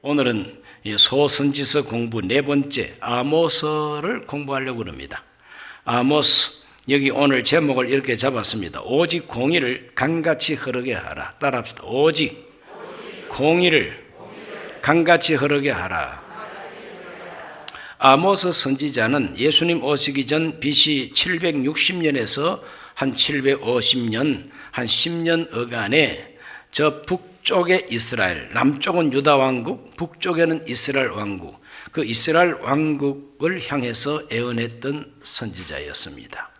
오늘은 이 소선지서 공부 네 번째 아모스를 공부하려고 합니다. 아모스, 여기 오늘 제목을 이렇게 잡았습니다. 오직 공의를 강같이 흐르게 하라. 따라합시다. 오직 공의를 강같이 흐르게 하라. 아모스 선지자는 예수님 오시기 전 BC 760년에서 한 750년, 한 10년 어간에 저 북쪽에 이스라엘, 남쪽은 유다 왕국, 북쪽에는 이스라엘 왕국, 그 이스라엘 왕국을 향해서 애언했던 선지자였습니다.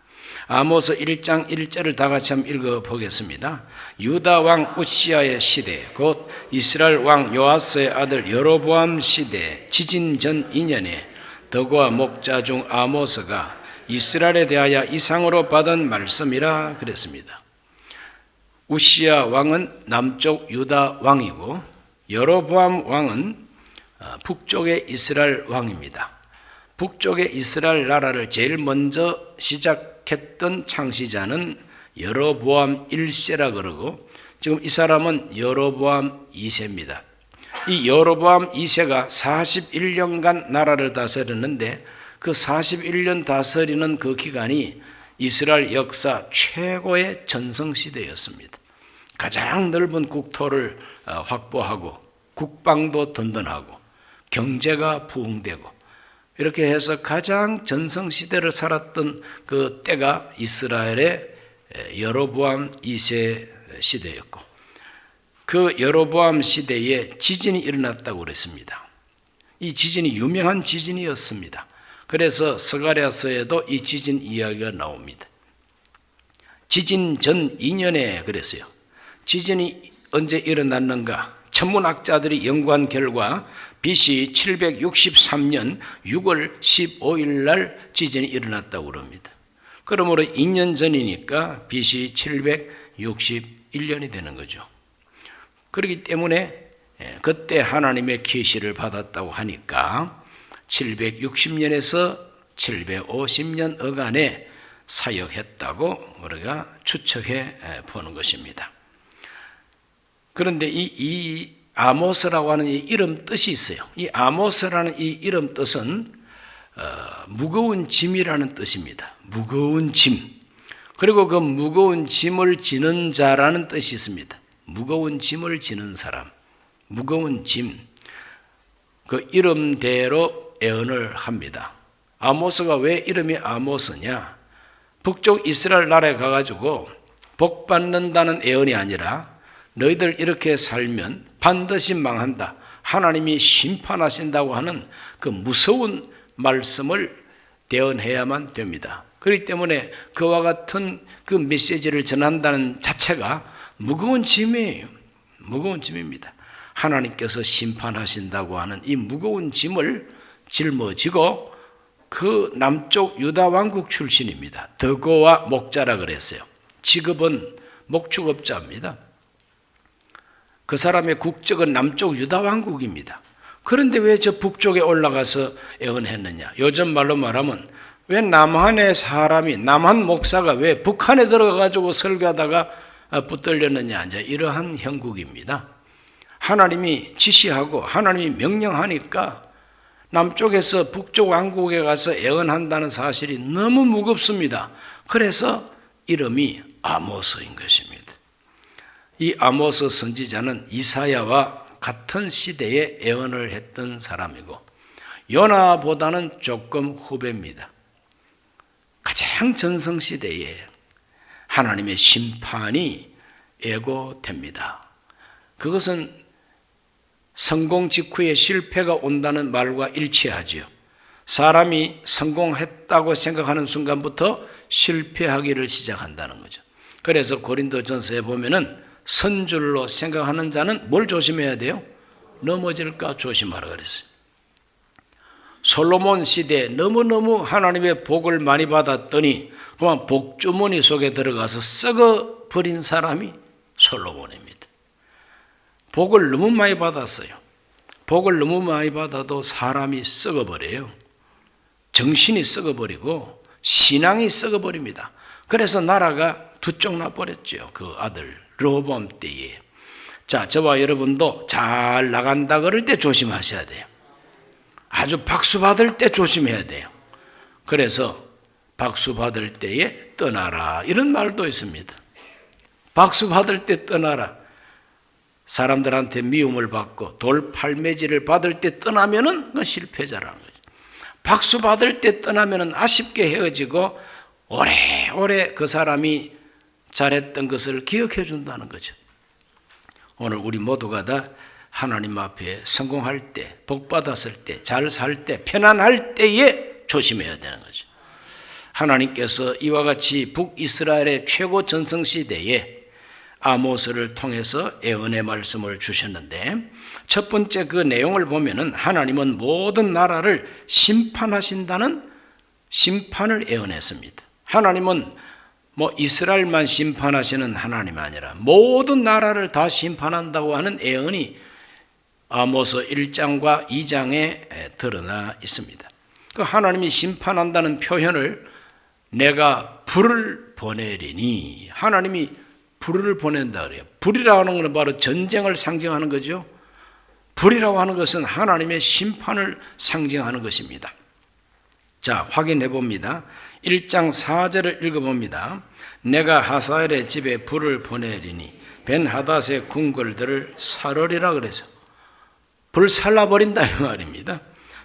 아모스 1장 1절을 다 같이 한번 읽어보겠습니다. 유다 왕 우시아의 시대, 곧 이스라엘 왕 요아스의 아들 여로보암 시대 지진 전 2년에 덕과 목자 중 아모스가 이스라엘에 대하여 이상으로 받은 말씀이라 그랬습니다. 우시아 왕은 남쪽 유다 왕이고 여로보암 왕은 북쪽의 이스라엘 왕입니다. 북쪽의 이스라엘 나라를 제일 먼저 시작했던 창시자는 여로보암 1세라 그러고 지금 이 사람은 여로보암 2세입니다. 이 여로보암 2세가 41년간 나라를 다스렸는데 그 41년 다스리는 그 기간이 이스라엘 역사 최고의 전성시대였습니다. 가장 넓은 국토를 확보하고 국방도 든든하고 경제가 부흥되고 이렇게 해서 가장 전성시대를 살았던 그 때가 이스라엘의 여로보암 2세 시대였고 그 여로보암 시대에 지진이 일어났다고 그랬습니다. 이 지진이 유명한 지진이었습니다. 그래서 스가랴서에도 이 지진 이야기가 나옵니다. 지진 전 2년에 그랬어요. 지진이 언제 일어났는가? 천문학자들이 연구한 결과 BC 763년 6월 15일 날 지진이 일어났다고 합니다. 그러므로 2년 전이니까 BC 761년이 되는 거죠. 그렇기 때문에 그때 하나님의 계시를 받았다고 하니까 760년에서 750년 어간에 사역했다고 우리가 추측해 보는 것입니다. 그런데 이 아모스라고 하는 이 이름 뜻이 있어요. 이 아모스라는 이 이름 뜻은 무거운 짐이라는 뜻입니다. 무거운 짐. 그리고 그 무거운 짐을 지는 자라는 뜻이 있습니다. 무거운 짐을 지는 사람. 무거운 짐. 그 이름대로 애언을 합니다. 아모스가 왜 이름이 아모스냐? 북쪽 이스라엘 나라에 가가지고 복 받는다는 애언이 아니라 너희들 이렇게 살면 반드시 망한다. 하나님이 심판하신다고 하는 그 무서운 말씀을 대언해야만 됩니다. 그렇기 때문에 그와 같은 그 메시지를 전한다는 자체가 무거운 짐이에요. 무거운 짐입니다. 하나님께서 심판하신다고 하는 이 무거운 짐을 짊어지고 그 남쪽 유다 왕국 출신입니다. 덕거와 목자라 그랬어요. 직업은 목축업자입니다. 그 사람의 국적은 남쪽 유다 왕국입니다. 그런데 왜 저 북쪽에 올라가서 애언했느냐? 요즘 말로 말하면 왜 남한의 사람이, 남한 목사가 왜 북한에 들어가가지고 설교하다가 붙들렸느냐? 이제 이러한 형국입니다. 하나님이 지시하고 하나님이 명령하니까 남쪽에서 북쪽 왕국에 가서 애언한다는 사실이 너무 무겁습니다. 그래서 이름이 아모스인 것입니다. 이 아모스 선지자는 이사야와 같은 시대에 애언을 했던 사람이고 요나보다는 조금 후배입니다. 가장 전성시대에 하나님의 심판이 예고됩니다. 그것은 성공 직후에 실패가 온다는 말과 일치하지요. 사람이 성공했다고 생각하는 순간부터 실패하기를 시작한다는 거죠. 그래서 고린도전서에 보면은 선줄로 생각하는 자는 뭘 조심해야 돼요? 넘어질까 조심하라 그랬어요. 솔로몬 시대에 너무너무 하나님의 복을 많이 받았더니 그만 복주머니 속에 들어가서 썩어버린 사람이 솔로몬입니다. 복을 너무 많이 받았어요. 복을 너무 많이 받아도 사람이 썩어버려요. 정신이 썩어버리고 신앙이 썩어버립니다. 그래서 나라가 두 쪽 나버렸죠. 그 아들 르호보암 때에 자, 저와 여러분도 잘 나간다 그럴 때 조심하셔야 돼요. 아주 박수 받을 때 조심해야 돼요. 그래서 박수 받을 때에 떠나라 이런 말도 있습니다. 박수 받을 때 떠나라. 사람들한테 미움을 받고 돌팔매질을 받을 때 떠나면은 그건 실패자라는 거죠. 박수 받을 때 떠나면은 아쉽게 헤어지고 오래오래 그 사람이 잘했던 것을 기억해 준다는 거죠. 오늘 우리 모두가 다 하나님 앞에 성공할 때, 복 받았을 때, 잘 살 때, 편안할 때에 조심해야 되는 거죠. 하나님께서 이와 같이 북이스라엘의 최고 전성 시대에 아모스를 통해서 예언의 말씀을 주셨는데, 첫 번째 그 내용을 보면은 하나님은 모든 나라를 심판하신다는 심판을 예언했습니다. 하나님은 이스라엘만 심판하시는 하나님이 아니라 모든 나라를 다 심판한다고 하는 예언이 아모스 1장과 2장에 드러나 있습니다. 그 하나님이 심판한다는 표현을 내가 불을 보내리니, 하나님이 불을 보낸다 그래요. 불이라고 하는 것은 바로 전쟁을 상징하는 거죠. 불이라고 하는 것은 하나님의 심판을 상징하는 것입니다. 자, 확인해 봅니다. 1장 4절을 읽어봅니다. 내가 하사엘의 집에 불을 보내리니 벤하닷의 궁궐들을 살으리라 그래서 불 살라버린다 이 말입니다.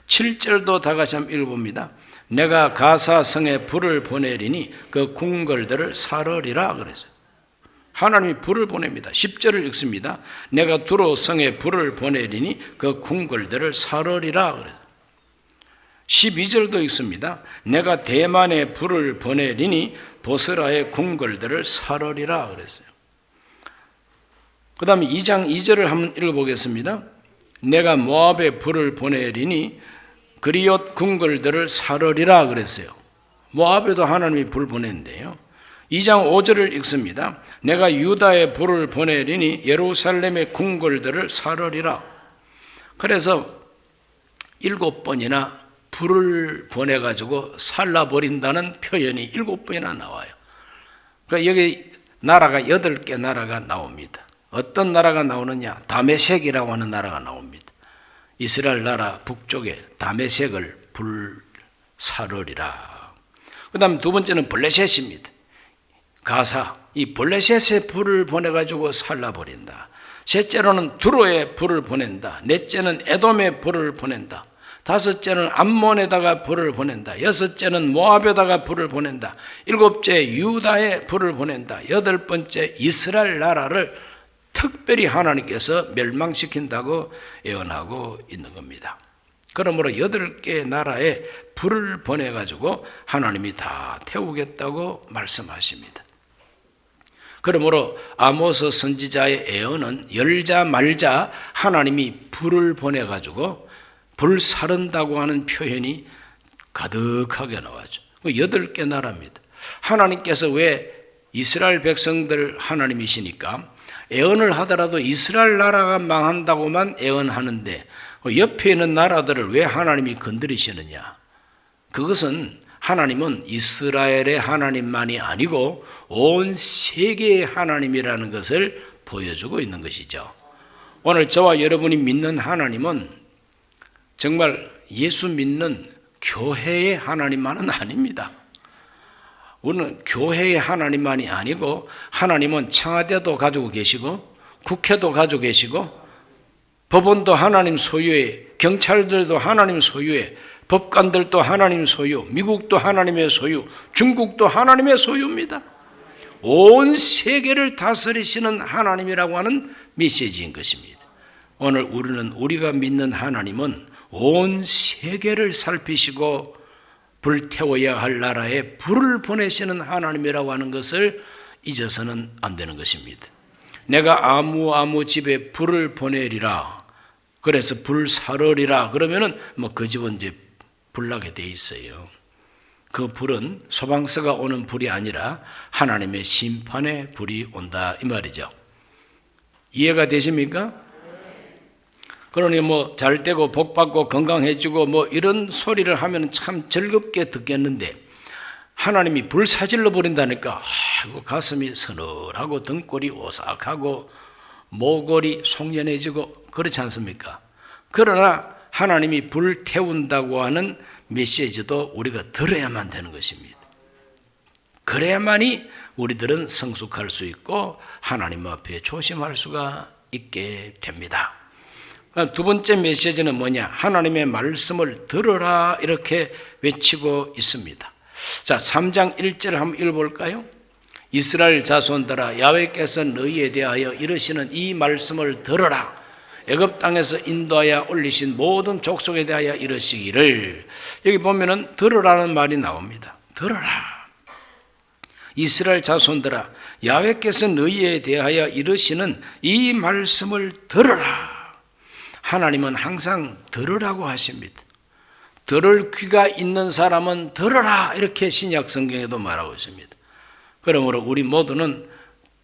7절도 다 같이 한번 읽어봅니다. 내가 가사성에 불을 보내리니 그 궁궐들을 살으리라 그래서 하나님이 불을 보냅니다. 10절을 읽습니다. 내가 두로성에 불을 보내리니 그 궁궐들을 살으리라 그래서 12절도 읽습니다. 내가 대만에 불을 보내리니 보스라의 궁궐들을 살으리라 그랬어요. 그 다음에 2장 2절을 한번 읽어보겠습니다. 내가 모압에 불을 보내리니 그리옷 궁궐들을 살으리라 그랬어요. 모압에도 하나님이 불 보냈는데요. 2장 5절을 읽습니다. 내가 유다에 불을 보내리니 예루살렘의 궁궐들을 살으리라. 그래서 7번이나 불을 보내가지고 살라버린다는 표현이 7번이나 나와요. 그러니까 여기 나라가 8개 나라가 나옵니다. 어떤 나라가 나오느냐? 다메섹이라고 하는 나라가 나옵니다. 이스라엘 나라 북쪽에 다메섹을 불 살으리라. 그 다음에 두 번째는 블레셋입니다. 가사, 이 블레셋에 불을 보내가지고 살라버린다. 셋째로는 두로에 불을 보낸다. 넷째는 에돔에 불을 보낸다. 다섯째는 암몬에다가 불을 보낸다. 여섯째는 모압에다가 불을 보낸다. 일곱째 유다에 불을 보낸다. 여덟 번째 이스라엘 나라를 특별히 하나님께서 멸망시킨다고 예언하고 있는 겁니다. 그러므로 8개 나라에 불을 보내가지고 하나님이 다 태우겠다고 말씀하십니다. 그러므로 아모스 선지자의 예언은 열자 말자 하나님이 불을 보내가지고 불 사른다고 하는 표현이 가득하게 나와죠. 8개 나라입니다. 하나님께서 왜 이스라엘 백성들 하나님이시니까 예언을 하더라도 이스라엘 나라가 망한다고만 예언하는데 옆에 있는 나라들을 왜 하나님이 건드리시느냐? 그것은 하나님은 이스라엘의 하나님만이 아니고 온 세계의 하나님이라는 것을 보여주고 있는 것이죠. 오늘 저와 여러분이 믿는 하나님은 정말 예수 믿는 교회의 하나님만은 아닙니다. 우리는 교회의 하나님만이 아니고 하나님은 청와대도 가지고 계시고 국회도 가지고 계시고 법원도 하나님 소유의, 경찰들도 하나님 소유의, 법관들도 하나님 소유, 미국도 하나님의 소유, 중국도 하나님의 소유입니다. 온 세계를 다스리시는 하나님이라고 하는 메시지인 것입니다. 오늘 우리는 우리가 믿는 하나님은 온 세계를 살피시고 불태워야 할 나라에 불을 보내시는 하나님이라고 하는 것을 잊어서는 안 되는 것입니다. 내가 아무 집에 불을 보내리라. 그래서 불 사르리라. 그러면은 그 집은 이제 불나게 돼 있어요. 그 불은 소방서가 오는 불이 아니라 하나님의 심판의 불이 온다 이 말이죠. 이해가 되십니까? 그러니 잘 되고 복 받고 건강해지고 이런 소리를 하면 참 즐겁게 듣겠는데 하나님이 불사질러 버린다니까 아이고 가슴이 서늘하고 등골이 오싹하고 모골이 송연해지고 그렇지 않습니까? 그러나 하나님이 불태운다고 하는 메시지도 우리가 들어야만 되는 것입니다. 그래야만이 우리들은 성숙할 수 있고 하나님 앞에 조심할 수가 있게 됩니다. 두 번째 메시지는 뭐냐? 하나님의 말씀을 들으라 이렇게 외치고 있습니다. 자, 3장 1절을 한번 읽어볼까요? 이스라엘 자손들아, 야훼께서 너희에 대하여 이르시는 이 말씀을 들으라. 애굽 땅에서 인도하여 올리신 모든 족속에 대하여 이르시기를. 여기 보면은 들으라는 말이 나옵니다. 들으라. 이스라엘 자손들아, 야훼께서 너희에 대하여 이르시는 이 말씀을 들으라. 하나님은 항상 들으라고 하십니다. 들을 귀가 있는 사람은 들으라 이렇게 신약 성경에도 말하고 있습니다. 그러므로 우리 모두는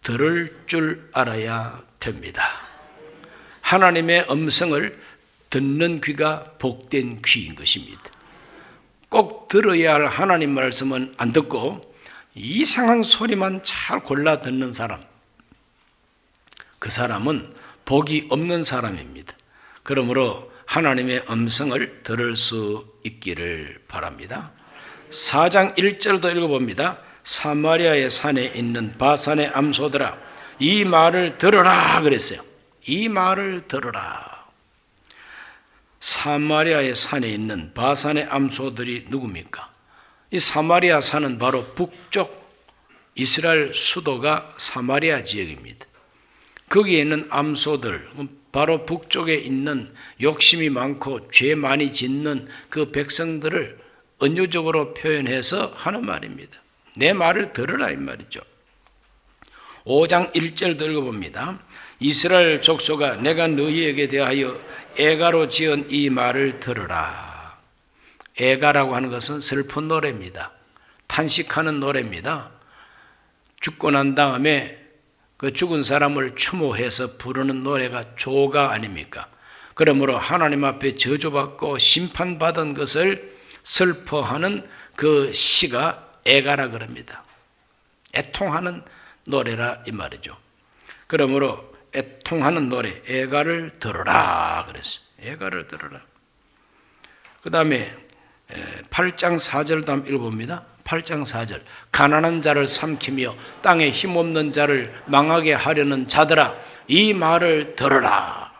들을 줄 알아야 됩니다. 하나님의 음성을 듣는 귀가 복된 귀인 것입니다. 꼭 들어야 할 하나님 말씀은 안 듣고 이상한 소리만 잘 골라 듣는 사람, 그 사람은 복이 없는 사람입니다. 그러므로 하나님의 음성을 들을 수 있기를 바랍니다. 4장 1절도 읽어봅니다. 사마리아의 산에 있는 바산의 암소들아, 이 말을 들으라 그랬어요. 이 말을 들으라. 사마리아의 산에 있는 바산의 암소들이 누굽니까? 이 사마리아 산은 바로 북쪽 이스라엘 수도가 사마리아 지역입니다. 거기에 있는 암소들, 바로 북쪽에 있는 욕심이 많고 죄 많이 짓는 그 백성들을 은유적으로 표현해서 하는 말입니다. 내 말을 들으라 이 말이죠. 5장 1절도 읽어봅니다. 이스라엘 족속아, 내가 너희에게 대하여 애가로 지은 이 말을 들으라. 애가라고 하는 것은 슬픈 노래입니다. 탄식하는 노래입니다. 죽고 난 다음에 그 죽은 사람을 추모해서 부르는 노래가 조가 아닙니까? 그러므로 하나님 앞에 저주받고 심판받은 것을 슬퍼하는 그 시가 애가라 그럽니다. 애통하는 노래라 이 말이죠. 그러므로 애통하는 노래, 애가를 들으라 그랬어요. 애가를 들으라. 그 다음에 8장 4절도 한번 읽어봅니다. 8장 4절. 가난한 자를 삼키며 땅에 힘없는 자를 망하게 하려는 자들아, 이 말을 들으라.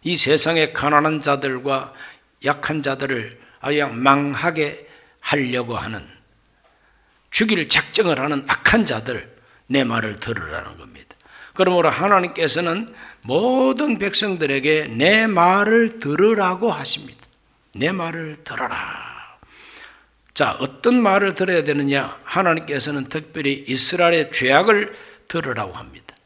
이 세상의 가난한 자들과 약한 자들을 아예 망하게 하려고 하는, 죽일 작정을 하는 악한 자들, 내 말을 들으라는 겁니다. 그러므로 하나님께서는 모든 백성들에게 내 말을 들으라고 하십니다. 내 말을 들어라. 자, 어떤 말을 들어야 되느냐? 하나님께서는 특별히 이스라엘의 죄악을 들으라고 합니다.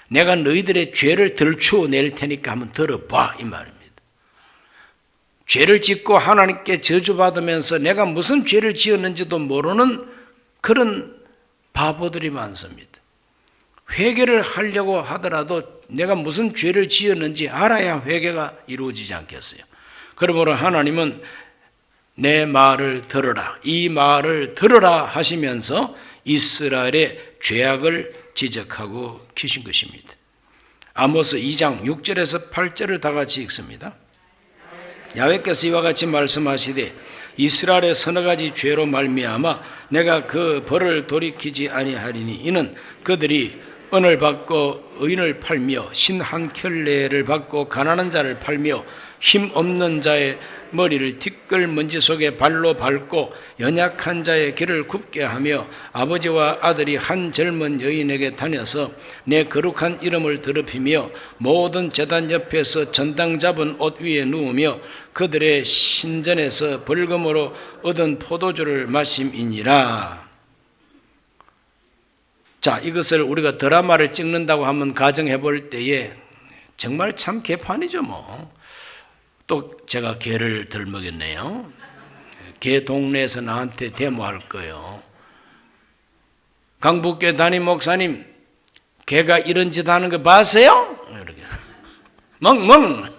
내가 너희들의 죄를 들추어 낼 테니까 한번 들어봐 이 말입니다. 죄를 짓고 하나님께 저주받으면서 내가 무슨 죄를 지었는지도 모르는 그런 바보들이 많습니다. 회개를 하려고 하더라도 내가 무슨 죄를 지었는지 알아야 회개가 이루어지지 않겠어요. 그러므로 하나님은 내 말을 들으라, 이 말을 들으라 하시면서 이스라엘의 죄악을 지적하고 계신 것입니다. 아모스 2장 6절에서 8절을 다 같이 읽습니다. 야훼께서 이와 같이 말씀하시되 이스라엘의 서너 가지 죄로 말미암아 내가 그 벌을 돌이키지 아니하리니 이는 그들이 은을 받고 의인을 팔며 신 한 켤레를 받고 가난한 자를 팔며 힘 없는 자의 머리를 티끌 먼지 속에 발로 밟고 연약한 자의 길을 굽게 하며 아버지와 아들이 한 젊은 여인에게 다녀서 내 거룩한 이름을 더럽히며 모든 제단 옆에서 전당 잡은 옷 위에 누우며 그들의 신전에서 벌금으로 얻은 포도주를 마심이니라. 자, 이것을 우리가 드라마를 찍는다고 한번 가정해 볼 때에 정말 참 개판이죠 뭐. 또 제가 개를 덜먹였네요. 개 동네에서 나한테 데모할 거예요. 강북교회 담임 목사님, 개가 이런 짓 하는 거 봤어요? 이렇게 멍멍.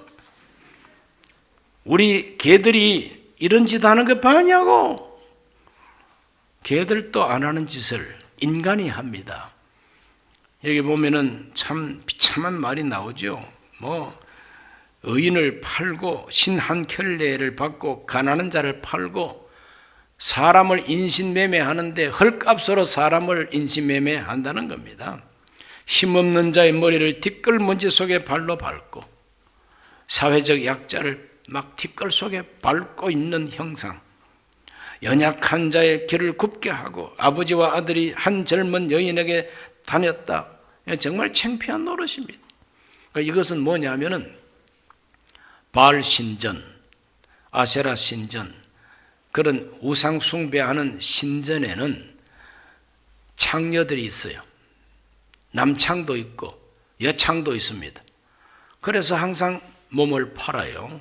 우리 개들이 이런 짓 하는 거 봤냐고. 개들도 안 하는 짓을 인간이 합니다. 여기 보면은 참 비참한 말이 나오죠. 뭐 의인을 팔고 신 한 켤레를 받고 가난한 자를 팔고 사람을 인신매매하는데 헐값으로 사람을 인신매매한다는 겁니다. 힘없는 자의 머리를 티끌먼지 속에 발로 밟고 사회적 약자를 막 티끌 속에 밟고 있는 형상, 연약한 자의 길을 굽게 하고 아버지와 아들이 한 젊은 여인에게 다녔다. 정말 창피한 노릇입니다. 이것은 뭐냐면은 바알 신전, 아세라 신전, 그런 우상 숭배하는 신전에는 창녀들이 있어요. 남창도 있고 여창도 있습니다. 그래서 항상 몸을 팔아요.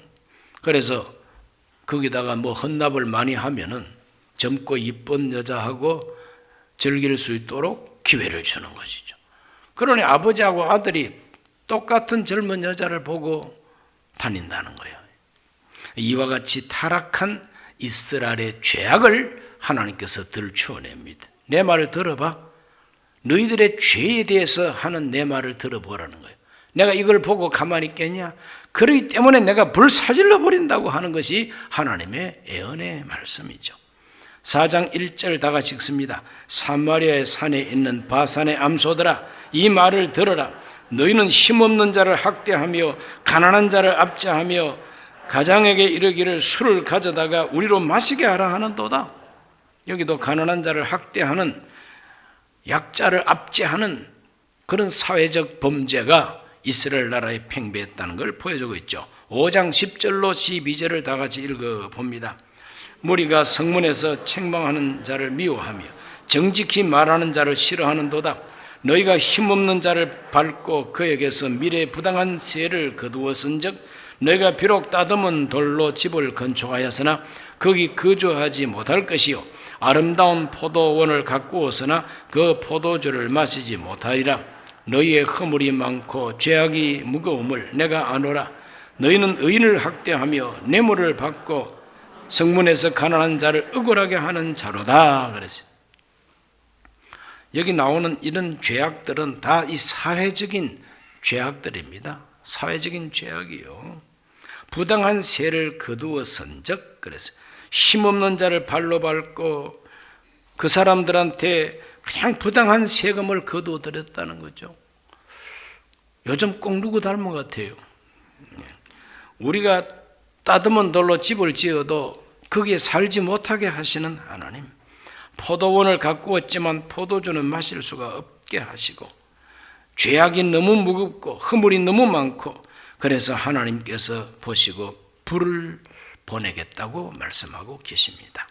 그래서 거기다가 뭐 헌납을 많이 하면은 젊고 이쁜 여자하고 즐길 수 있도록 기회를 주는 것이죠. 그러니 아버지하고 아들이 똑같은 젊은 여자를 보고 다닌다는 거예요. 이와 같이 타락한 이스라엘의 죄악을 하나님께서 들추어냅니다. 내 말을 들어봐. 너희들의 죄에 대해서 하는 내 말을 들어보라는 거예요. 내가 이걸 보고 가만히 있겠냐? 그렇기 때문에 내가 불사질러 버린다고 하는 것이 하나님의 예언의 말씀이죠. 4장 1절 다 같이 읽습니다. 사마리아의 산에 있는 바산의 암소들아, 이 말을 들어라. 너희는 힘없는 자를 학대하며 가난한 자를 압제하며 가장에게 이르기를 술을 가져다가 우리로 마시게 하라 하는도다. 여기도 가난한 자를 학대하는, 약자를 압제하는 그런 사회적 범죄가 이스라엘 나라에 팽배했다는 걸 보여주고 있죠. 5장 10절로 12절을 다 같이 읽어봅니다. 무리가 성문에서 책망하는 자를 미워하며 정직히 말하는 자를 싫어하는도다. 너희가 힘없는 자를 밟고 그에게서 미래에 부당한 세를 거두었은즉 너희가 비록 따듬은 돌로 집을 건축하였으나 거기 거주하지 못할 것이요 아름다운 포도원을 가꾸었으나 그 포도주를 마시지 못하리라. 너희의 허물이 많고 죄악이 무거움을 내가 아노라. 너희는 의인을 학대하며 뇌물을 받고 성문에서 가난한 자를 억울하게 하는 자로다. 그랬어요. 여기 나오는 이런 죄악들은 다 이 사회적인 죄악들입니다. 사회적인 죄악이요. 부당한 세를 거두었은즉, 그래서 힘없는 자를 발로 밟고 그 사람들한테 그냥 부당한 세금을 거두어들였다는 거죠. 요즘 꼭 누구 닮은 것 같아요. 우리가 따듬은 돌로 집을 지어도 거기에 살지 못하게 하시는 하나님, 포도원을 가꾸었지만 포도주는 마실 수가 없게 하시고 죄악이 너무 무겁고 허물이 너무 많고 그래서 하나님께서 보시고 불을 보내겠다고 말씀하고 계십니다.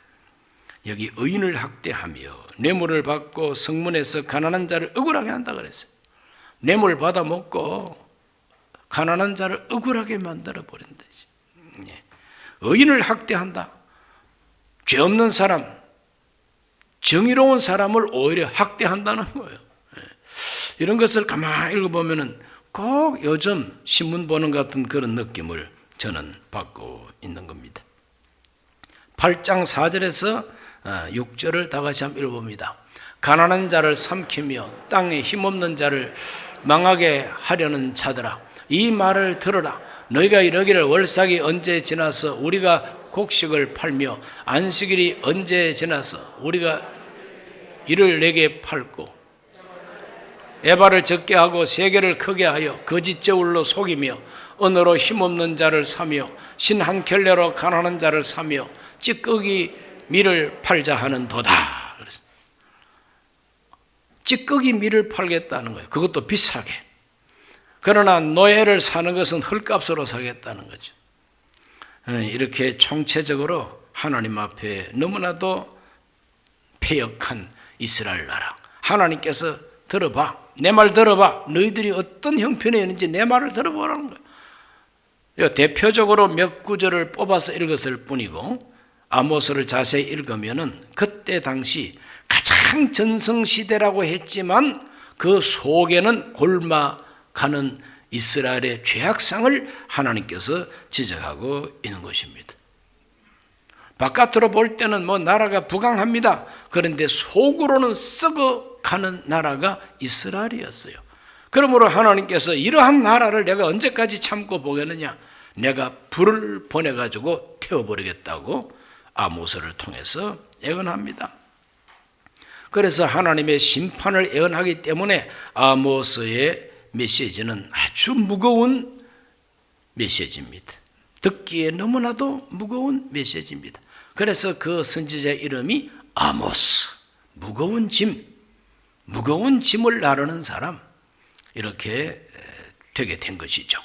여기 의인을 학대하며 뇌물을 받고 성문에서 가난한 자를 억울하게 한다 그랬어요. 뇌물 받아 먹고 가난한 자를 억울하게 만들어 버린다. 의인을 학대한다. 죄 없는 사람, 정의로운 사람을 오히려 학대한다는 거예요. 이런 것을 가만히 읽어보면 꼭 요즘 신문 보는 같은 그런 느낌을 저는 받고 있는 겁니다. 8장 4절에서 6절을 다 같이 한번 읽어봅니다. 가난한 자를 삼키며 땅에 힘없는 자를 망하게 하려는 자들아, 이 말을 들으라. 너희가 이러기를 월삭이 언제 지나서 우리가 곡식을 팔며 안식일이 언제 지나서 우리가 이를 내게 팔고 에바를 적게 하고 세계를 크게 하여 거짓 저울로 속이며 언어로 힘없는 자를 사며 신 한 켤레로 가난한 자를 사며 찌꺼기 밀을 팔자 하는 도다. 찌꺼기 밀을 팔겠다는 거예요. 그것도 비싸게. 그러나 노예를 사는 것은 헐값으로 사겠다는 거죠. 이렇게 총체적으로 하나님 앞에 너무나도 패역한 이스라엘 나라, 하나님께서 들어봐, 내 말 들어봐. 너희들이 어떤 형편에 있는지 내 말을 들어보라는 거예요. 대표적으로 몇 구절을 뽑아서 읽었을 뿐이고 아모스를 자세히 읽으면은 그때 당시 가장 전성시대라고 했지만 그 속에는 골마가는 이스라엘의 죄악상을 하나님께서 지적하고 있는 것입니다. 바깥으로 볼 때는 뭐 나라가 부강합니다. 그런데 속으로는 썩어 가는 나라가 이스라엘이었어요. 그러므로 하나님께서 이러한 나라를 내가 언제까지 참고 보겠느냐, 내가 불을 보내가지고 태워버리겠다고 아모스를 통해서 예언합니다. 그래서 하나님의 심판을 예언하기 때문에 아모스의 메시지는 아주 무거운 메시지입니다. 듣기에 너무나도 무거운 메시지입니다. 그래서 그 선지자의 이름이 아모스, 무거운 짐, 무거운 짐을 나르는 사람, 이렇게 되게 된 것이죠.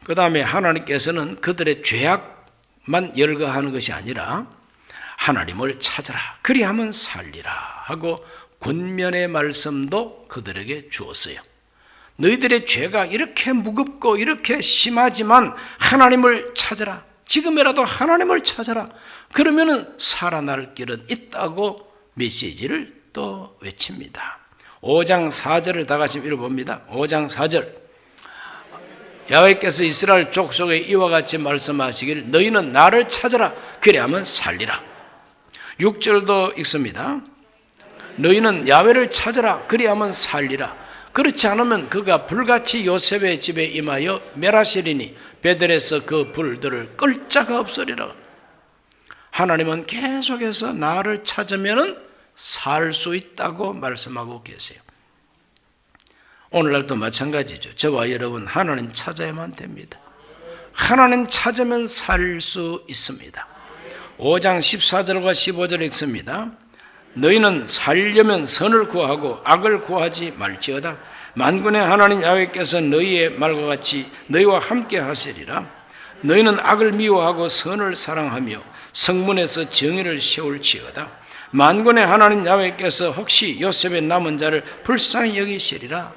그 다음에 하나님께서는 그들의 죄악만 열거하는 것이 아니라 하나님을 찾아라, 그리하면 살리라 하고 권면의 말씀도 그들에게 주었어요. 너희들의 죄가 이렇게 무겁고 이렇게 심하지만 하나님을 찾아라, 지금이라도 하나님을 찾아라, 그러면 살아날 길은 있다고 메시지를 또 외칩니다. 5장 4절을 다 같이 읽어봅니다. 5장 4절, 야훼께서 이스라엘 족속에 이와 같이 말씀하시길 너희는 나를 찾아라, 그리하면 살리라. 6절도 읽습니다. 너희는 야훼를 찾아라, 그리하면 살리라. 그렇지 않으면 그가 불같이 요셉의 집에 임하여 멸하시리니 베델에서 그 불들을 끌 자가 없으리라. 하나님은 계속해서 나를 찾으면 살 수 있다고 말씀하고 계세요. 오늘날도 마찬가지죠. 저와 여러분 하나님 찾아야만 됩니다. 하나님 찾으면 살 수 있습니다. 5장 14절과 15절 읽습니다. 너희는 살려면 선을 구하고 악을 구하지 말지어다. 만군의 하나님 야훼께서 너희의 말과 같이 너희와 함께 하시리라. 너희는 악을 미워하고 선을 사랑하며 성문에서 정의를 세울지어다. 만군의 하나님 야훼께서 혹시 요셉의 남은 자를 불쌍히 여기시리라.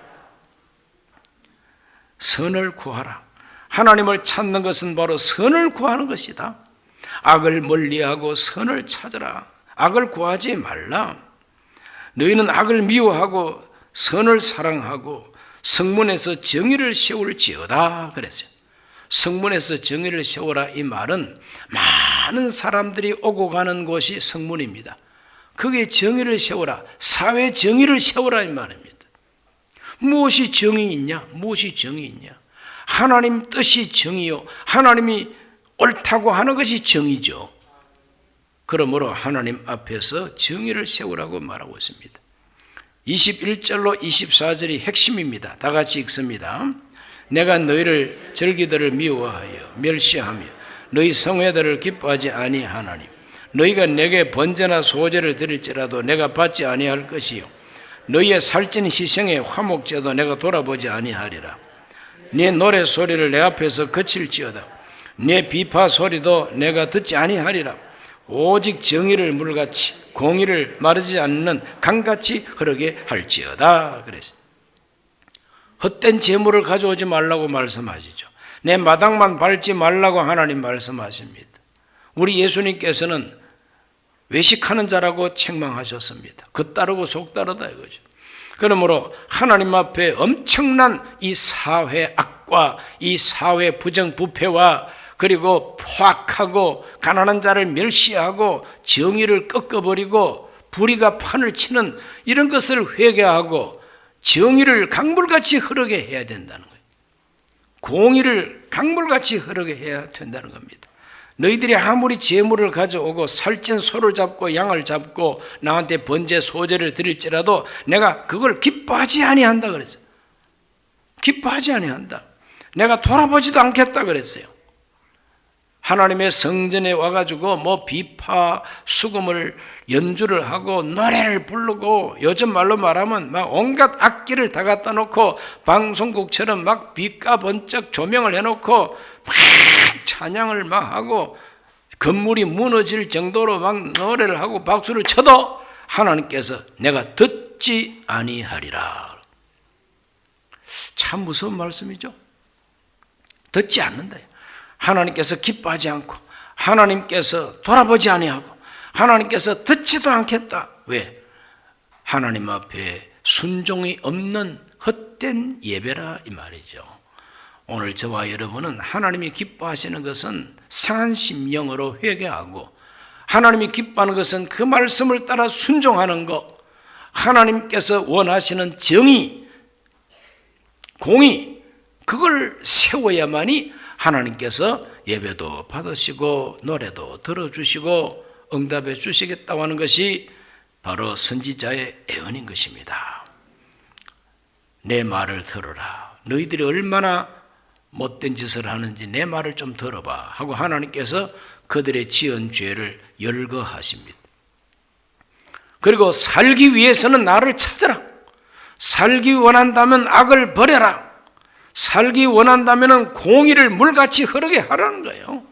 선을 구하라. 하나님을 찾는 것은 바로 선을 구하는 것이다. 악을 멀리하고 선을 찾으라. 악을 구하지 말라. 너희는 악을 미워하고 선을 사랑하고 성문에서 정의를 세울지어다 그랬어요. 성문에서 정의를 세우라, 이 말은 많은 사람들이 오고 가는 곳이 성문입니다. 거기에 정의를 세우라, 사회 정의를 세우라 이 말입니다. 무엇이 정의 있냐? 무엇이 정의 있냐? 하나님 뜻이 정의요, 하나님이 옳다고 하는 것이 정의죠. 그러므로 하나님 앞에서 정의를 세우라고 말하고 있습니다. 21절로 24절이 핵심입니다. 다 같이 읽습니다. 내가 너희를 절기들을 미워하여 멸시하며 너희 성회들을 기뻐하지 아니하나니 너희가 내게 번제나 소제를 드릴지라도 내가 받지 아니할 것이요 너희의 살찐 희생의 화목제도 내가 돌아보지 아니하리라. 네 노래 소리를 내 앞에서 거칠지어다. 네 비파 소리도 내가 듣지 아니하리라. 오직 정의를 물같이 공의를 마르지 않는 강같이 흐르게 할지어다 그랬어요. 헛된 재물을 가져오지 말라고 말씀하시죠. 내 마당만 밟지 말라고 하나님 말씀하십니다. 우리 예수님께서는 외식하는 자라고 책망하셨습니다. 그 따르고 속 따르다 이거죠. 그러므로 하나님 앞에 엄청난 이 사회 악과 이 사회 부정부패와 그리고 포악하고 가난한 자를 멸시하고 정의를 꺾어버리고 불의가 판을 치는 이런 것을 회개하고 정의를 강물같이 흐르게 해야 된다는 거예요. 공의를 강물같이 흐르게 해야 된다는 겁니다. 너희들이 아무리 재물을 가져오고 살찐 소를 잡고 양을 잡고 나한테 번제 소제를 드릴지라도 내가 그걸 기뻐하지 아니한다 그랬어요. 기뻐하지 아니한다. 내가 돌아보지도 않겠다 그랬어요. 하나님의 성전에 와가지고 뭐 비파 수금을 연주를 하고 노래를 부르고 요즘 말로 말하면 막 온갖 악기를 다 갖다 놓고 방송국처럼 막 빛과 번쩍 조명을 해놓고 막 찬양을 막 하고 건물이 무너질 정도로 막 노래를 하고 박수를 쳐도 하나님께서 내가 듣지 아니하리라. 참 무서운 말씀이죠. 듣지 않는다. 하나님께서 기뻐하지 않고 하나님께서 돌아보지 아니하고 하나님께서 듣지도 않겠다. 왜? 하나님 앞에 순종이 없는 헛된 예배라 이 말이죠. 오늘 저와 여러분은 하나님이 기뻐하시는 것은 상한 심령으로 회개하고 하나님이 기뻐하는 것은 그 말씀을 따라 순종하는 것, 하나님께서 원하시는 정의, 공의, 그걸 세워야만이 하나님께서 예배도 받으시고 노래도 들어주시고 응답해 주시겠다고 하는 것이 바로 선지자의 예언인 것입니다. 내 말을 들어라. 너희들이 얼마나 못된 짓을 하는지 내 말을 좀 들어봐 하고 하나님께서 그들의 지은 죄를 열거하십니다. 그리고 살기 위해서는 나를 찾아라. 살기 원한다면 악을 버려라. 살기 원한다면 공의를 물같이 흐르게 하라는 거예요.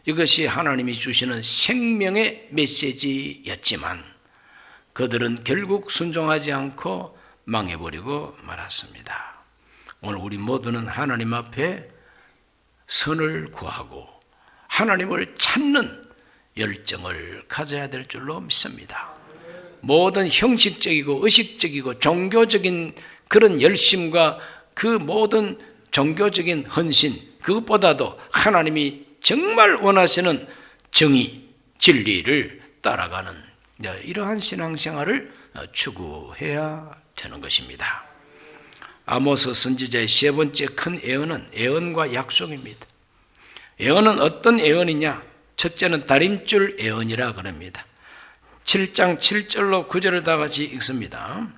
이것이 하나님이 주시는 생명의 메시지였지만 그들은 결국 순종하지 않고 망해버리고 말았습니다. 오늘 우리 모두는 하나님 앞에 선을 구하고 하나님을 찾는 열정을 가져야 될 줄로 믿습니다. 모든 형식적이고 의식적이고 종교적인 그런 열심과 그 모든 종교적인 헌신, 그것보다도 하나님이 정말 원하시는 정의, 진리를 따라가는 이러한 신앙생활을 추구해야 되는 것입니다. 아모스 선지자의 세 번째 큰 예언은 예언과 약속입니다. 예언은 어떤 예언이냐? 첫째는 다림줄 예언이라 그럽니다. 7장 7절로 9절을 다 같이 읽습니다.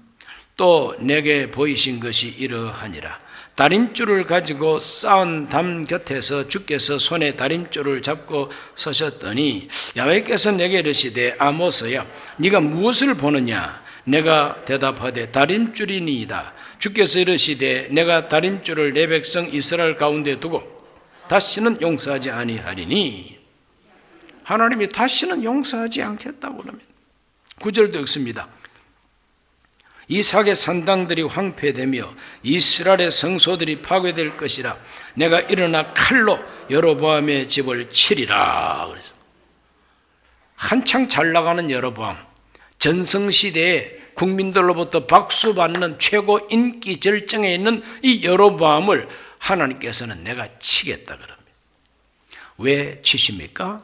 또 내게 보이신 것이 이러하니라. 다림줄을 가지고 쌓은 담 곁에서 주께서 손에 다림줄을 잡고 서셨더니 야훼께서 내게 이르시되 아모스야 네가 무엇을 보느냐? 내가 대답하되 다림줄이니이다. 주께서 이르시되 내가 다림줄을 내 백성 이스라엘 가운데 두고 다시는 용서하지 아니하리니. 하나님이 다시는 용서하지 않겠다고 합니다. 9절도 읽습니다. 이삭의 산당들이 황폐되며 이스라엘의 성소들이 파괴될 것이라. 내가 일어나 칼로 여로보암의 집을 치리라. 그래서 한창 잘 나가는 여로보암, 전성시대에 국민들로부터 박수받는 최고 인기 절정에 있는 이 여로보암을 하나님께서는 내가 치겠다 그럽니다. 왜 치십니까?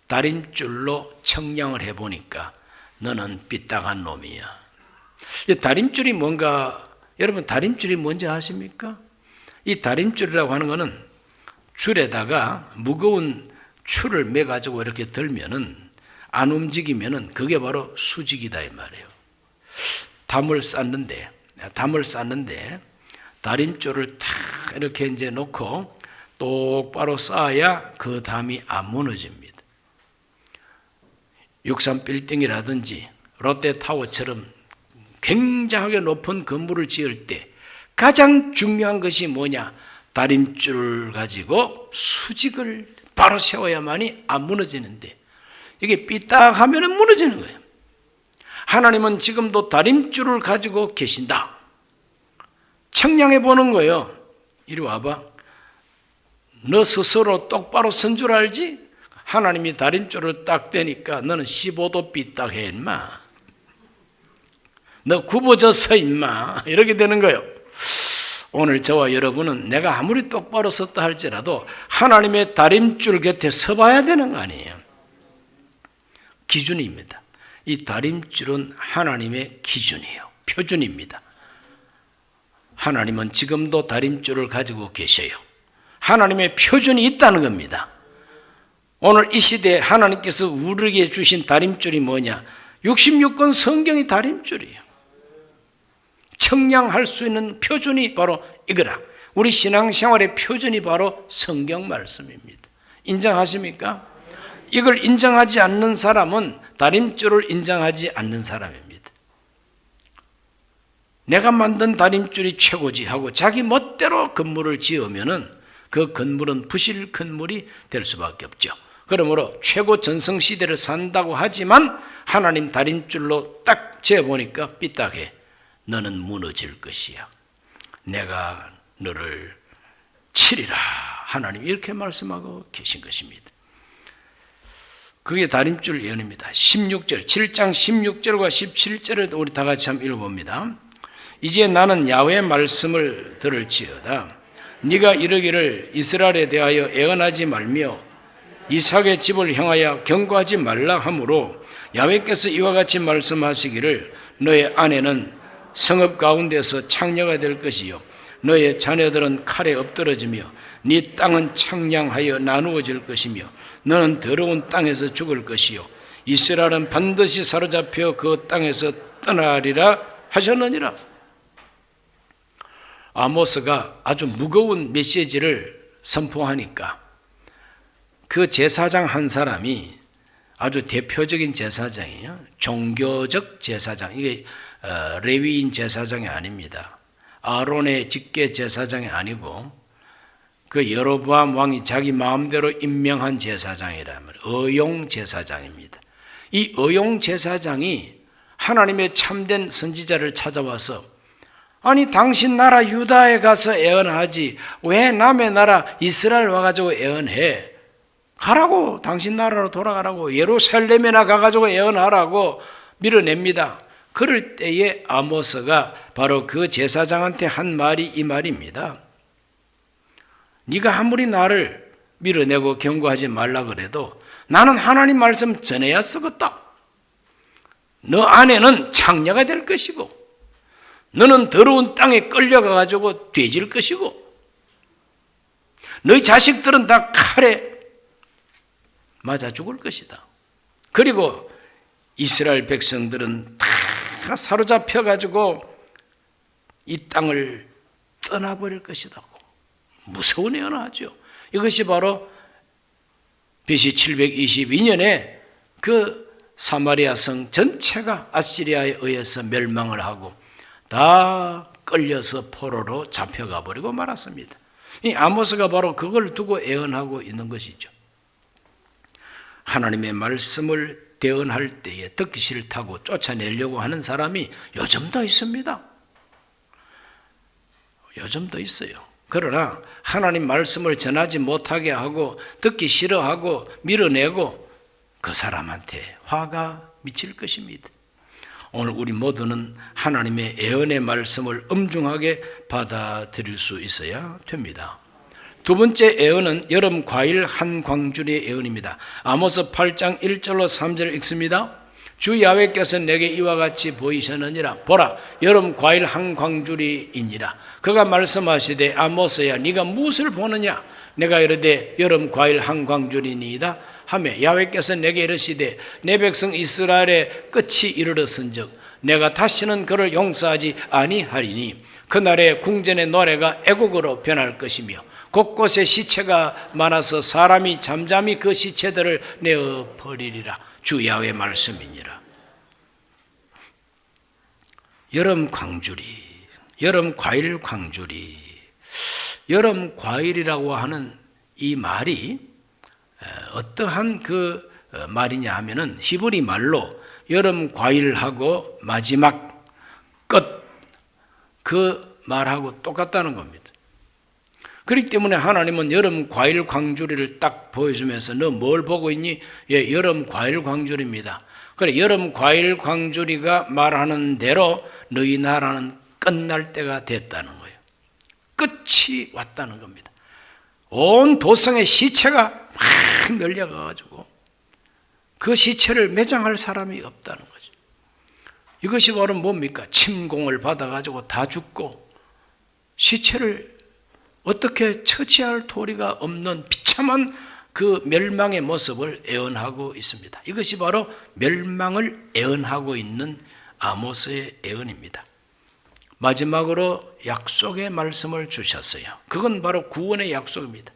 다림줄로 청량을 해보니까 너는 삐딱한 놈이야. 다림줄이 뭔가, 여러분 다림줄이 뭔지 아십니까? 이 다림줄이라고 하는 것은 줄에다가 무거운 줄을 매가지고 이렇게 들면은 안 움직이면은 그게 바로 수직이다 이 말이에요. 담을 쌓는데 다림줄을 탁 이렇게 이제 놓고 똑바로 쌓아야 그 담이 안 무너집니다. 63빌딩이라든지 롯데타워처럼 굉장하게 높은 건물을 지을 때 가장 중요한 것이 뭐냐? 다림줄을 가지고 수직을 바로 세워야만이 안 무너지는데 이게 삐딱하면 무너지는 거예요. 하나님은 지금도 다림줄을 가지고 계신다. 청량해 보는 거예요. 이리 와봐. 너 스스로 똑바로 선 줄 알지? 하나님이 다림줄을 딱 대니까 너는 15도 삐딱해 임마. 너 굽어졌어 임마. 이렇게 되는 거예요. 오늘 저와 여러분은 내가 아무리 똑바로 섰다 할지라도 하나님의 다림줄 곁에 서봐야 되는 거 아니에요. 기준입니다. 이 다림줄은 하나님의 기준이에요. 표준입니다. 하나님은 지금도 다림줄을 가지고 계셔요. 하나님의 표준이 있다는 겁니다. 오늘 이 시대에 하나님께서 우리에게 주신 다림줄이 뭐냐? 66권 성경이 다림줄이에요. 청량할 수 있는 표준이 바로 이거라. 우리 신앙생활의 표준이 바로 성경 말씀입니다. 인정하십니까? 이걸 인정하지 않는 사람은 다림줄을 인정하지 않는 사람입니다. 내가 만든 다림줄이 최고지 하고 자기 멋대로 건물을 지으면은 그 건물은 부실 건물이 될 수밖에 없죠. 그러므로 최고 전성시대를 산다고 하지만 하나님 다림줄로 딱 재보니까 삐딱해. 너는 무너질 것이야. 내가 너를 치리라. 하나님 이렇게 말씀하고 계신 것입니다. 그게 다림줄 예언입니다. 16절, 7장 16절과 17절을 우리 다 같이 한번 읽어봅니다. 이제 나는 야훼의 말씀을 들을지어다. 네가 이르기를 이스라엘에 대하여 애언하지 말며 이삭의 집을 향하여 경고하지 말라 하므로 야훼께서 이와 같이 말씀하시기를 너의 아내는 성읍 가운데서 창녀가 될 것이요 너의 자녀들은 칼에 엎드러지며 네 땅은 창량하여 나누어질 것이며 너는 더러운 땅에서 죽을 것이요 이스라엘은 반드시 사로잡혀 그 땅에서 떠나리라 하셨느니라. 아모스가 아주 무거운 메시지를 선포하니까 그 제사장 한 사람이 아주 대표적인 제사장이에요. 종교적 제사장. 이게 레위인 제사장이 아닙니다. 아론의 직계 제사장이 아니고 그 여로보암 왕이 자기 마음대로 임명한 제사장이라면 의용 제사장입니다. 이 의용 제사장이 하나님의 참된 선지자를 찾아와서 아니 당신 나라 유다에 가서 애언하지 왜 남의 나라 이스라엘 와가지고 애언해? 가라고, 당신 나라로 돌아가라고, 예루살렘에나 가가지고 애언하라고 밀어냅니다. 그럴 때에 아모스가 바로 그 제사장한테 한 말이 이 말입니다. 네가 아무리 나를 밀어내고 경고하지 말라 그래도 나는 하나님 말씀 전해야 쓰겠다. 너 아내는 창녀가 될 것이고 너는 더러운 땅에 끌려가가지고 돼질 것이고 너희 자식들은 다 칼에 맞아 죽을 것이다. 그리고 이스라엘 백성들은 다 사로잡혀가지고 이 땅을 떠나버릴 것이다. 무서운 예언하죠. 이것이 바로 BC 722년에 그 사마리아 성 전체가 아시리아에 의해서 멸망을 하고 다 끌려서 포로로 잡혀가 버리고 말았습니다. 이 아모스가 바로 그걸 두고 예언하고 있는 것이죠. 하나님의 말씀을 대언할 때에 듣기 싫다고 쫓아내려고 하는 사람이 요즘도 있습니다. 요즘도 있어요. 그러나 하나님 말씀을 전하지 못하게 하고 듣기 싫어하고 밀어내고 그 사람한테 화가 미칠 것입니다. 오늘 우리 모두는 하나님의 예언의 말씀을 엄중하게 받아들일 수 있어야 됩니다. 두 번째 예언은 여름 과일 한 광주리의 예언입니다. 아모스 8장 1절로 3절 읽습니다. 주 야훼께서 내게 이와 같이 보이셨느니라. 보라, 여름 과일 한 광주리이니라. 그가 말씀하시되 아모스야 네가 무엇을 보느냐? 내가 이르되 여름 과일 한 광주리니이다 하매 야훼께서 내게 이르시되 내 백성 이스라엘의 끝이 이르렀은즉 내가 다시는 그를 용서하지 아니하리니 그날에 궁전의 노래가 애곡으로 변할 것이며 곳곳에 시체가 많아서 사람이 잠잠히 그 시체들을 내어 버리리라. 주 야훼의 말씀이니라. 여름 광주리, 여름 과일 광주리. 여름 과일이라고 하는 이 말이 어떠한 그 말이냐 하면은 히브리 말로 여름 과일하고 마지막 끝 그 말하고 똑같다는 겁니다. 그렇기 때문에 하나님은 여름 과일 광주리를 딱 보여주면서 너 뭘 보고 있니? 예, 여름 과일 광주리입니다. 그래, 여름 과일 광주리가 말하는 대로 너희 나라는 끝날 때가 됐다는 거예요. 끝이 왔다는 겁니다. 온 도성의 시체가 막 널려가가지고 그 시체를 매장할 사람이 없다는 거죠. 이것이 바로 뭡니까? 침공을 받아가지고 다 죽고 시체를 어떻게 처치할 도리가 없는 비참한 그 멸망의 모습을 예언하고 있습니다. 이것이 바로 멸망을 예언하고 있는 아모스의 예언입니다. 마지막으로 약속의 말씀을 주셨어요. 그건 바로 구원의 약속입니다.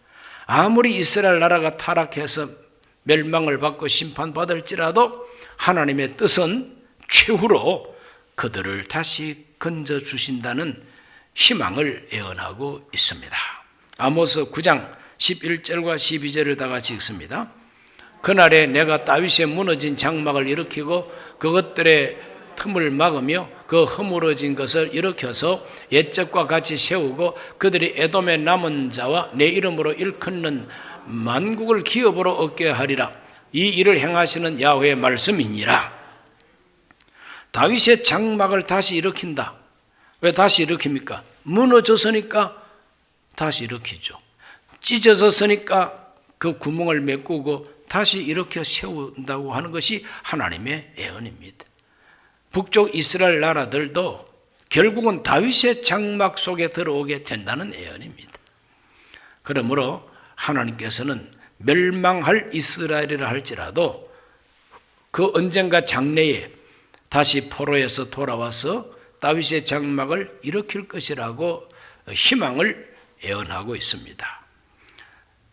아무리 이스라엘 나라가 타락해서 멸망을 받고 심판받을지라도 하나님의 뜻은 최후로 그들을 다시 건져주신다는 희망을 예언하고 있습니다. 아모스 9장 11절과 12절을 다 같이 읽습니다. 그날에 내가 다윗의 무너진 장막을 일으키고 그것들의 틈을 막으며 그 허물어진 것을 일으켜서 옛적과 같이 세우고 그들이 에돔의 남은 자와 내 이름으로 일컫는 만국을 기업으로 얻게 하리라. 이 일을 행하시는 야훼의 말씀이니라. 다윗의 장막을 다시 일으킨다. 왜 다시 일으킵니까? 무너졌으니까 다시 일으키죠. 찢어졌으니까 그 구멍을 메꾸고 다시 일으켜 세운다고 하는 것이 하나님의 예언입니다. 북쪽 이스라엘 나라들도 결국은 다윗의 장막 속에 들어오게 된다는 예언입니다. 그러므로 하나님께서는 멸망할 이스라엘이라 할지라도 그 언젠가 장래에 다시 포로에서 돌아와서 다윗의 장막을 일으킬 것이라고 희망을 예언하고 있습니다.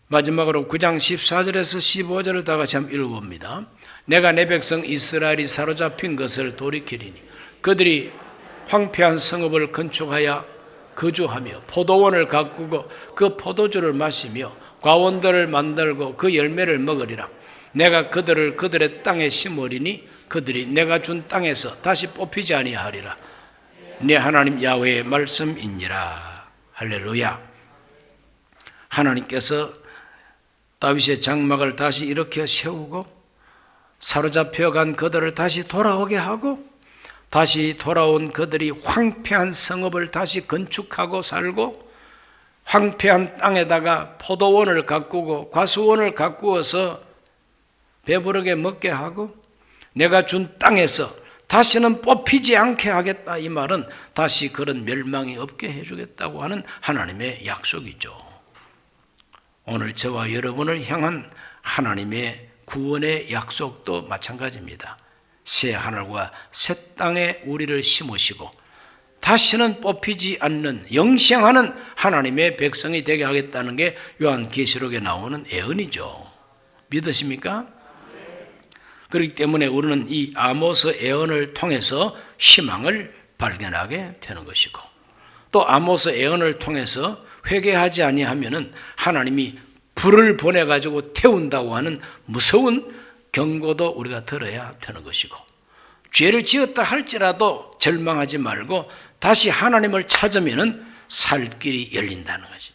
마지막으로 9장 14절에서 15절을 다 같이 한번 읽어봅니다. 내가 내 백성 이스라엘이 사로잡힌 것을 돌이키리니 그들이 황폐한 성읍을 건축하여 거주하며 포도원을 가꾸고 그 포도주를 마시며 과원들을 만들고 그 열매를 먹으리라. 내가 그들을 그들의 땅에 심으리니 그들이 내가 준 땅에서 다시 뽑히지 아니하리라. 내 하나님 야훼의 말씀이니라. 할렐루야. 하나님께서 다윗의 장막을 다시 일으켜 세우고 사로잡혀간 그들을 다시 돌아오게 하고 다시 돌아온 그들이 황폐한 성읍을 다시 건축하고 살고 황폐한 땅에다가 포도원을 가꾸고 과수원을 가꾸어서 배부르게 먹게 하고 내가 준 땅에서 다시는 뽑히지 않게 하겠다. 이 말은 다시 그런 멸망이 없게 해주겠다고 하는 하나님의 약속이죠. 오늘 저와 여러분을 향한 하나님의 구원의 약속도 마찬가지입니다. 새 하늘과 새 땅에 우리를 심으시고 다시는 뽑히지 않는 영생하는 하나님의 백성이 되게 하겠다는 게 요한계시록에 나오는 예언이죠. 믿으십니까? 그렇기 때문에 우리는 이 아모스 예언을 통해서 희망을 발견하게 되는 것이고 또 아모스 예언을 통해서 회개하지 아니하면은 하나님이 불을 보내가지고 태운다고 하는 무서운 경고도 우리가 들어야 되는 것이고 죄를 지었다 할지라도 절망하지 말고 다시 하나님을 찾으면은 살 길이 열린다는 것이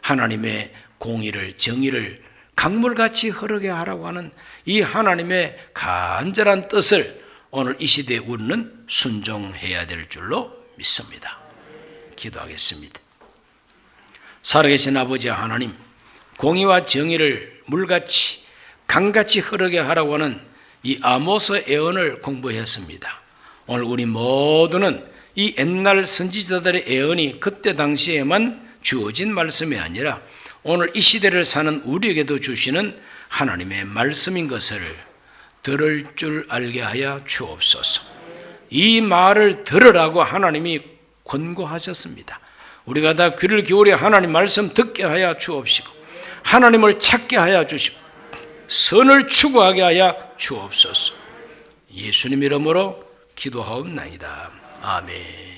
하나님의 공의를 정의를 강물같이 흐르게 하라고 하는 이 하나님의 간절한 뜻을 오늘 이 시대에 우리는 순종해야 될 줄로 믿습니다. 기도하겠습니다. 살아계신 아버지 하나님, 공의와 정의를 물같이 강같이 흐르게 하라고 하는 이 아모스 예언을 공부했습니다. 오늘 우리 모두는 이 옛날 선지자들의 예언이 그때 당시에만 주어진 말씀이 아니라 오늘 이 시대를 사는 우리에게도 주시는 하나님의 말씀인 것을 들을 줄 알게 하여 주옵소서. 이 말을 들으라고 하나님이 권고하셨습니다. 우리가 다 귀를 기울여 하나님 말씀 듣게 하여 주옵시고 하나님을 찾게 하여 주시고 선을 추구하게 하여 주옵소서. 예수님 이름으로 기도하옵나이다. 아멘.